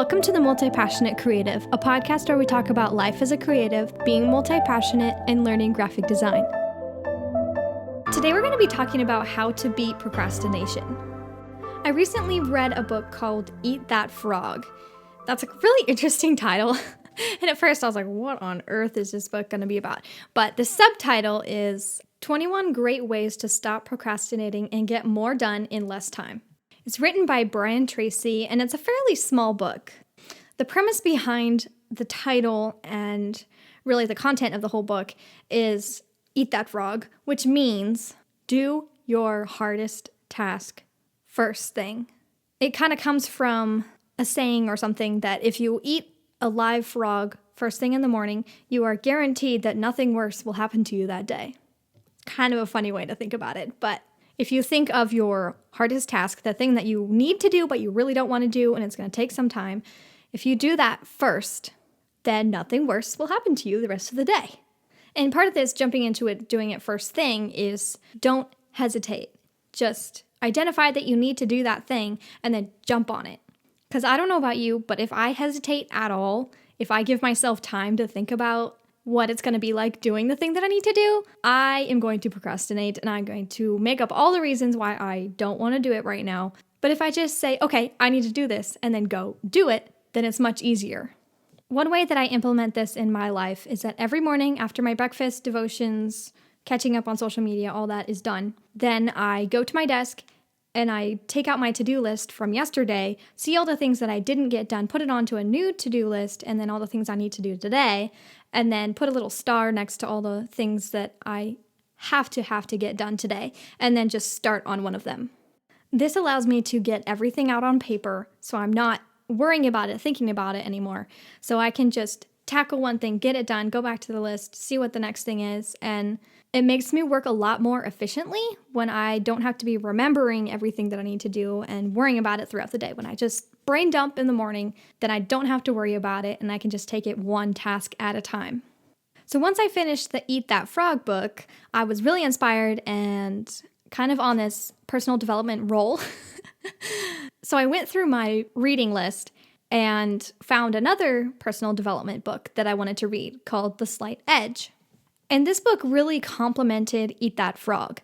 Welcome to The Multi-Passionate Creative, a podcast where we talk about life as a creative, being multi-passionate, and learning graphic design. Today we're going to be talking about how to beat procrastination. I recently read a book called Eat That Frog. That's a really interesting title. And at first I was like, what on earth is this book going to be about? But the subtitle is 21 Great Ways to Stop Procrastinating and Get More Done in Less Time. It's written by Brian Tracy, and it's a fairly small book. The premise behind the title and really the content of the whole book is Eat That Frog, which means do your hardest task first thing. It kind of comes from a saying or something that if you eat a live frog first thing in the morning, you are guaranteed that nothing worse will happen to you that day. Kind of a funny way to think about it, but if you think of your hardest task, the thing that you need to do but you really don't want to do and it's going to take some time, if you do that first, then nothing worse will happen to you the rest of the day. And part of this, jumping into it, doing it first thing, is don't hesitate. Just identify that you need to do that thing and then jump on it. Because I don't know about you, but if I hesitate at all, if I give myself time to think about what it's going to be like doing the thing that I need to do, I am going to procrastinate and I'm going to make up all the reasons why I don't want to do it right now. But if I just say, okay, I need to do this and then go do it, then it's much easier. One way that I implement this in my life is that every morning after my breakfast, devotions, catching up on social media, all that is done, then I go to my desk and I take out my to-do list from yesterday, see all the things that I didn't get done, put it onto a new to-do list, and then all the things I need to do today, and then put a little star next to all the things that I have to get done today, and then just start on one of them. This allows me to get everything out on paper, so I'm not worrying about it, thinking about it anymore. So I can just tackle one thing, get it done, go back to the list, see what the next thing is, and it makes me work a lot more efficiently when I don't have to be remembering everything that I need to do and worrying about it throughout the day. When I just brain dump in the morning, then I don't have to worry about it and I can just take it one task at a time. So once I finished the Eat That Frog book, I was really inspired and kind of on this personal development roll. So I went through my reading list and found another personal development book that I wanted to read called The Slight Edge. And this book really complemented Eat That Frog.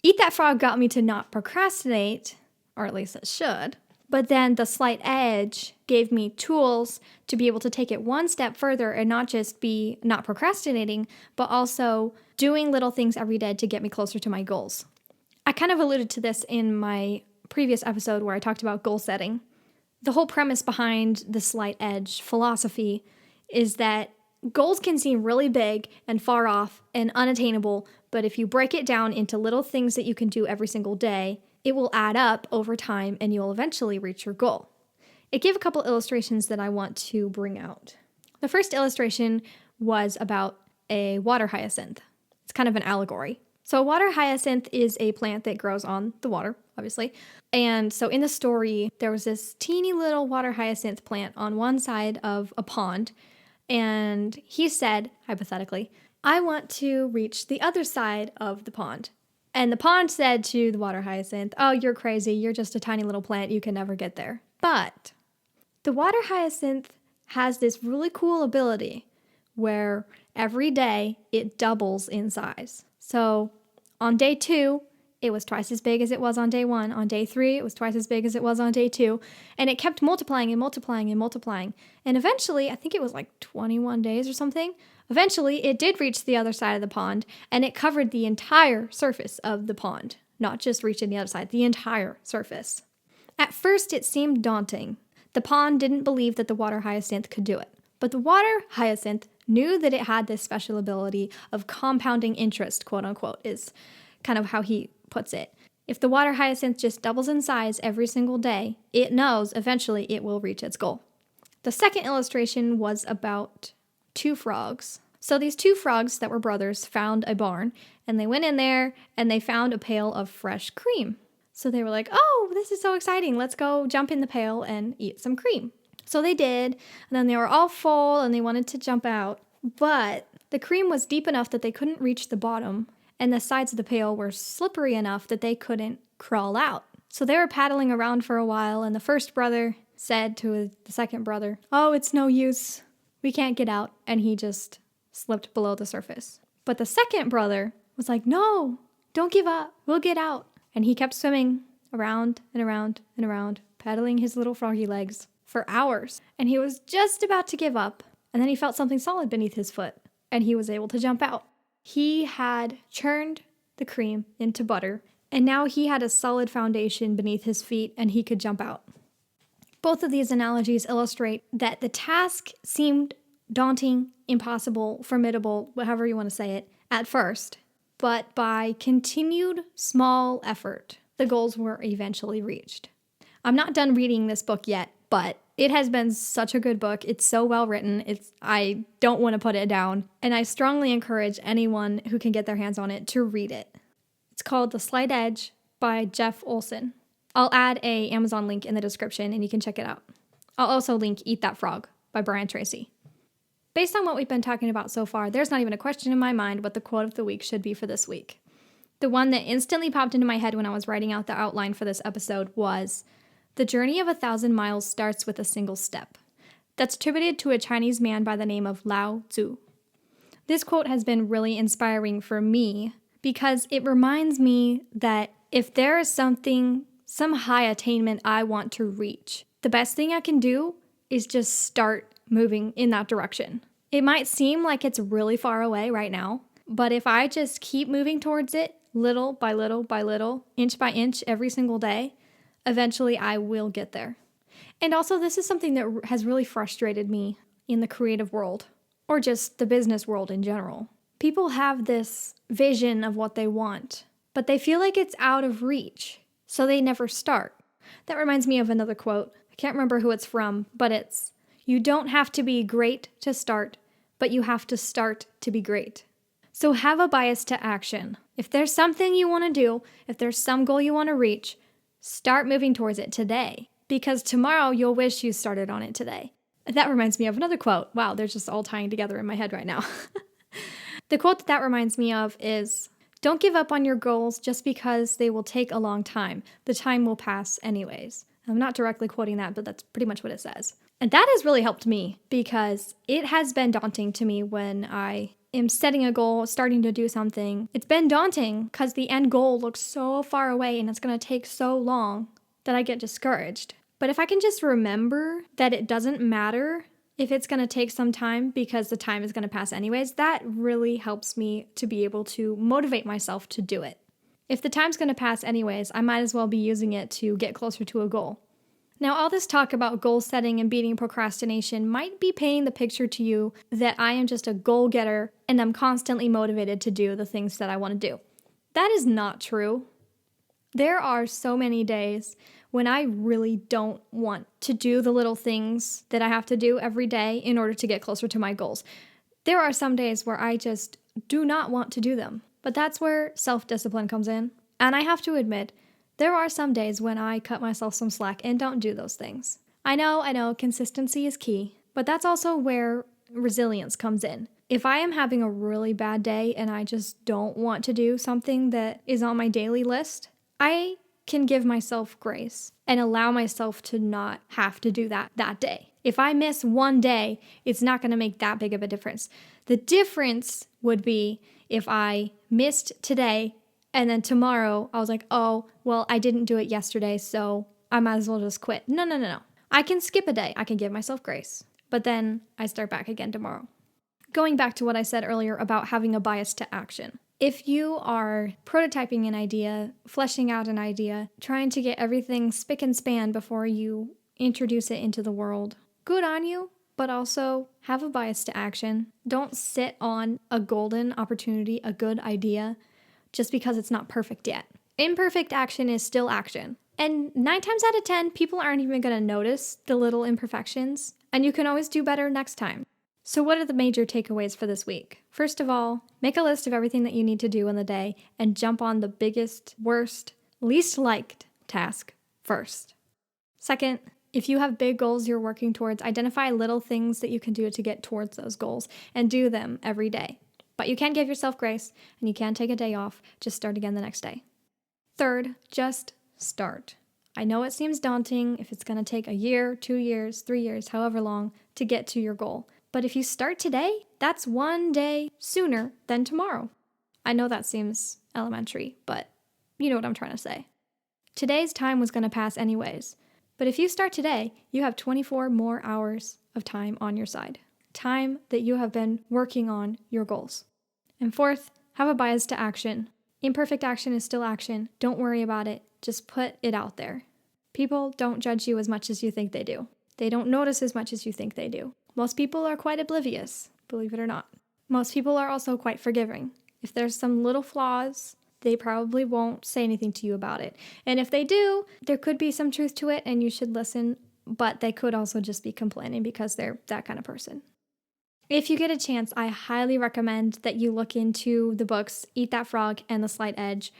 Eat That Frog got me to not procrastinate, or at least it should. But then The Slight Edge gave me tools to be able to take it one step further and not just be not procrastinating, but also doing little things every day to get me closer to my goals. I kind of alluded to this in my previous episode where I talked about goal setting. The whole premise behind the Slight Edge philosophy is that goals can seem really big and far off and unattainable, but if you break it down into little things that you can do every single day, it will add up over time and you'll eventually reach your goal. It gave a couple illustrations that I want to bring out. The first illustration was about a water hyacinth. It's kind of an allegory. So a water hyacinth is a plant that grows on the water, obviously. And so in the story, there was this teeny little water hyacinth plant on one side of a pond. And he said, hypothetically, I want to reach the other side of the pond. And the pond said to the water hyacinth, oh, you're crazy. You're just a tiny little plant. You can never get there. But the water hyacinth has this really cool ability where every day it doubles in size. So on day 2, it was twice as big as it was on day 1. On day 3, it was twice as big as it was on day 2. And it kept multiplying and multiplying and multiplying. And eventually, I think it was like 21 days or something, eventually it did reach the other side of the pond and it covered the entire surface of the pond. Not just reaching the other side, the entire surface. At first, it seemed daunting. The pond didn't believe that the water hyacinth could do it. But the water hyacinth knew that it had this special ability of compounding interest, quote unquote, is kind of how he puts it. If the water hyacinth just doubles in size every single day, it knows eventually it will reach its goal. The second illustration was about 2 frogs. So these 2 frogs that were brothers found a barn, and they went in there and they found a pail of fresh cream. So they were like, oh, this is so exciting. Let's go jump in the pail and eat some cream. So they did, and then they were all full and they wanted to jump out. But the cream was deep enough that they couldn't reach the bottom, and the sides of the pail were slippery enough that they couldn't crawl out. So they were paddling around for a while, and the first brother said to the second brother, "Oh, it's no use. We can't get out." And he just slipped below the surface. But the second brother was like, "No, don't give up. We'll get out." And he kept swimming around and around and around, paddling his little froggy legs for hours. And he was just about to give up. And then he felt something solid beneath his foot, and he was able to jump out. He had churned the cream into butter, and now he had a solid foundation beneath his feet, and he could jump out. Both of these analogies illustrate that the task seemed daunting, impossible, formidable, whatever you want to say it, at first. But by continued small effort, the goals were eventually reached. I'm not done reading this book yet, but it has been such a good book. It's so well written. I don't want to put it down. And I strongly encourage anyone who can get their hands on it to read it. It's called The Slight Edge by Jeff Olson. I'll add a Amazon link in the description and you can check it out. I'll also link Eat That Frog by Brian Tracy. Based on what we've been talking about so far, there's not even a question in my mind what the quote of the week should be for this week. The one that instantly popped into my head when I was writing out the outline for this episode was, "The journey of 1,000 miles starts with a single step." That's attributed to a Chinese man by the name of Lao Tzu. This quote has been really inspiring for me because it reminds me that if there is some high attainment I want to reach, the best thing I can do is just start moving in that direction. It might seem like it's really far away right now, but if I just keep moving towards it little by little by little, inch by inch every single day, eventually I will get there. And also, this is something that has really frustrated me in the creative world, or just the business world in general. People have this vision of what they want, but they feel like it's out of reach, so they never start. That reminds me of another quote. I can't remember who it's from, but it's, "You don't have to be great to start, but you have to start to be great." So have a bias to action. If there's something you want to do, if there's some goal you want to reach, start moving towards it today, because tomorrow you'll wish you started on it today. That reminds me of another quote. Wow, they're just all tying together in my head right now. The quote that reminds me of is, "Don't give up on your goals just because they will take a long time. The time will pass anyways." I'm not directly quoting that, but that's pretty much what it says. And that has really helped me because it has been daunting to me when I am setting a goal, starting to do something. It's been daunting because the end goal looks so far away and it's going to take so long that I get discouraged. But if I can just remember that it doesn't matter if it's going to take some time because the time is going to pass anyways, that really helps me to be able to motivate myself to do it. If the time's going to pass anyways, I might as well be using it to get closer to a goal. Now, all this talk about goal setting and beating procrastination might be painting the picture to you that I am just a goal getter and I'm constantly motivated to do the things that I want to do. That is not true. There are so many days when I really don't want to do the little things that I have to do every day in order to get closer to my goals. There are some days where I just do not want to do them, but that's where self-discipline comes in. And I have to admit, there are some days when I cut myself some slack and don't do those things. I know, consistency is key, but that's also where resilience comes in. If I am having a really bad day and I just don't want to do something that is on my daily list, I can give myself grace and allow myself to not have to do that day. If I miss one day, it's not going to make that big of a difference. The difference would be if I missed today and then tomorrow I was like, oh, well, I didn't do it yesterday, so I might as well just quit. No. I can skip a day. I can give myself grace. But then I start back again tomorrow. Going back to what I said earlier about having a bias to action. If you are prototyping an idea, fleshing out an idea, trying to get everything spick and span before you introduce it into the world, good on you, but also have a bias to action. Don't sit on a golden opportunity, a good idea, just because it's not perfect yet. Imperfect action is still action. And 9 times out of 10, people aren't even going to notice the little imperfections, and you can always do better next time. So what are the major takeaways for this week? First of all, make a list of everything that you need to do in the day and jump on the biggest, worst, least liked task first. Second, if you have big goals you're working towards, identify little things that you can do to get towards those goals and do them every day. But you can give yourself grace and you can take a day off. Just start again the next day. Third, just start. I know it seems daunting if it's going to take a year, 2 years, 3 years, however long to get to your goal. But if you start today, that's one day sooner than tomorrow. I know that seems elementary, but you know what I'm trying to say. Today's time was going to pass anyways. But if you start today, you have 24 more hours of time on your side. Time that you have been working on your goals. And fourth, have a bias to action. Imperfect action is still action. Don't worry about it. Just put it out there. People don't judge you as much as you think they do. They don't notice as much as you think they do. Most people are quite oblivious, believe it or not. Most people are also quite forgiving. If there's some little flaws, they probably won't say anything to you about it. And if they do, there could be some truth to it and you should listen, but they could also just be complaining because they're that kind of person. If you get a chance, I highly recommend that you look into the books Eat That Frog and The Slight Edge.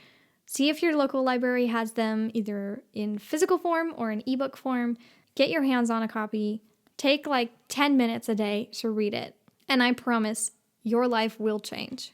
See if your local library has them either in physical form or in ebook form. Get your hands on a copy. Take like 10 minutes a day to read it. And I promise your life will change.